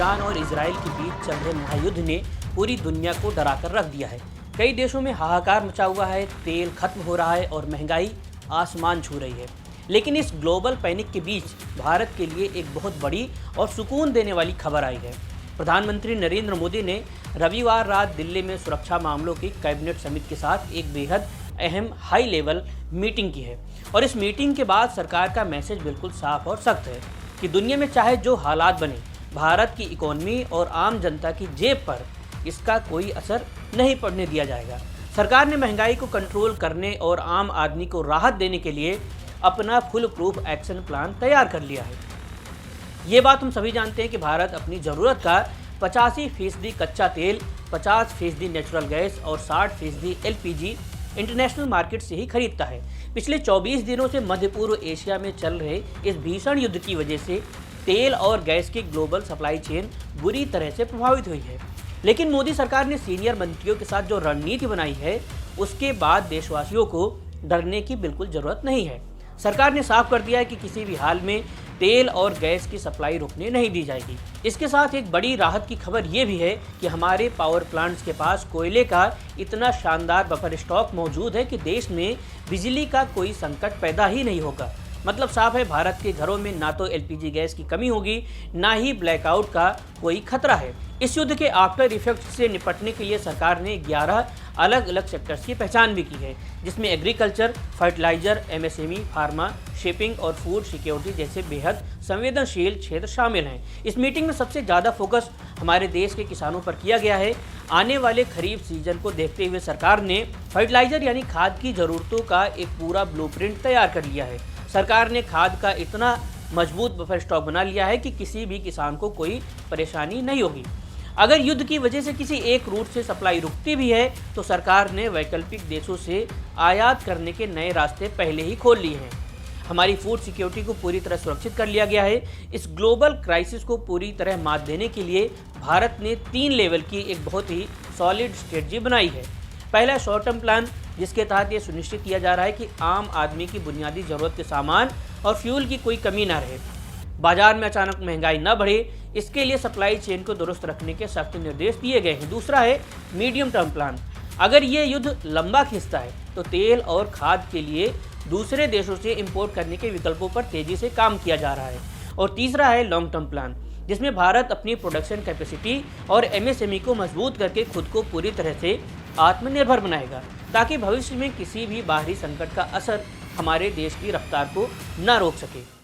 Iran और Israel के बीच चल रहे महायुद्ध ने पूरी दुनिया को डरा कर रख दिया है। कई देशों में हाहाकार मचा हुआ है, तेल खत्म हो रहा है और महंगाई आसमान छू रही है। लेकिन इस ग्लोबल पैनिक के बीच भारत के लिए एक बहुत बड़ी और सुकून देने वाली खबर आई है। प्रधानमंत्री नरेंद्र मोदी ने रविवार रात दिल्ली में सुरक्षा मामलों की कैबिनेट समिति के साथ एक बेहद अहम हाई लेवल मीटिंग की है। और इस मीटिंग के बाद सरकार का मैसेज बिल्कुल साफ और सख्त है कि दुनिया में चाहे जो हालात बने, भारत की इकोनॉमी और आम जनता की जेब पर इसका कोई असर नहीं पड़ने दिया जाएगा। सरकार ने महंगाई को कंट्रोल करने और आम आदमी को राहत देने के लिए अपना फुल प्रूफ एक्शन प्लान तैयार कर लिया है। ये बात हम सभी जानते हैं कि भारत अपनी ज़रूरत का 85% कच्चा तेल, 50% नेचुरल गैस और 60% LPG इंटरनेशनल मार्केट से ही खरीदता है। पिछले 24 दिनों से मध्य पूर्व एशिया में चल रहे इस भीषण युद्ध की वजह से तेल और गैस की ग्लोबल सप्लाई चेन बुरी तरह से प्रभावित हुई है। लेकिन मोदी सरकार ने सीनियर मंत्रियों के साथ जो रणनीति बनाई है, उसके बाद देशवासियों को डरने की बिल्कुल ज़रूरत नहीं है। सरकार ने साफ कर दिया है कि किसी भी हाल में तेल और गैस की सप्लाई रुकने नहीं दी जाएगी। इसके साथ एक बड़ी राहत की खबर ये भी है कि हमारे पावर प्लांट्स के पास कोयले का इतना शानदार बफर स्टॉक मौजूद है कि देश में बिजली का कोई संकट पैदा ही नहीं होगा। मतलब साफ है, भारत के घरों में ना तो LPG गैस की कमी होगी, ना ही ब्लैकआउट का कोई खतरा है। इस युद्ध के आफ्टर इफेक्ट से निपटने के लिए सरकार ने 11 अलग अलग सेक्टर्स की पहचान भी की है, जिसमें agriculture, fertiliser, MSME, pharma, shipping और फूड सिक्योरिटी जैसे बेहद संवेदनशील क्षेत्र शामिल हैं। इस मीटिंग में सबसे ज़्यादा फोकस हमारे देश के किसानों पर किया गया है। आने वाले खरीफ सीजन को देखते हुए सरकार ने फर्टिलाइजर यानी खाद की ज़रूरतों का एक पूरा ब्लूप्रिंट तैयार कर लिया है। सरकार ने खाद का इतना मजबूत बफर स्टॉक बना लिया है कि किसी भी किसान को कोई परेशानी नहीं होगी। अगर युद्ध की वजह से किसी एक रूट से सप्लाई रुकती भी है तो सरकार ने वैकल्पिक देशों से आयात करने के नए रास्ते पहले ही खोल लिए हैं। हमारी फूड सिक्योरिटी को पूरी तरह सुरक्षित कर लिया गया है। इस ग्लोबल क्राइसिस को पूरी तरह मात देने के लिए भारत ने 3 लेवल की एक बहुत ही सॉलिड स्ट्रेटजी बनाई है। पहला शॉर्ट टर्म प्लान, जिसके तहत ये सुनिश्चित किया जा रहा है कि आम आदमी की बुनियादी ज़रूरत के सामान और फ्यूल की कोई कमी ना रहे, बाजार में अचानक महंगाई न बढ़े। इसके लिए सप्लाई चेन को दुरुस्त रखने के सख्त निर्देश दिए गए हैं। दूसरा है मीडियम टर्म प्लान। अगर ये युद्ध लंबा खिंचता है तो तेल और खाद के लिए दूसरे देशों से इंपोर्ट करने के विकल्पों पर तेजी से काम किया जा रहा है। और तीसरा है लॉन्ग टर्म प्लान, जिसमें भारत अपनी प्रोडक्शन कैपेसिटी और MSME को मजबूत करके खुद को पूरी तरह से आत्मनिर्भर बनाएगा, ताकि भविष्य में किसी भी बाहरी संकट का असर हमारे देश की रफ्तार को न रोक सके।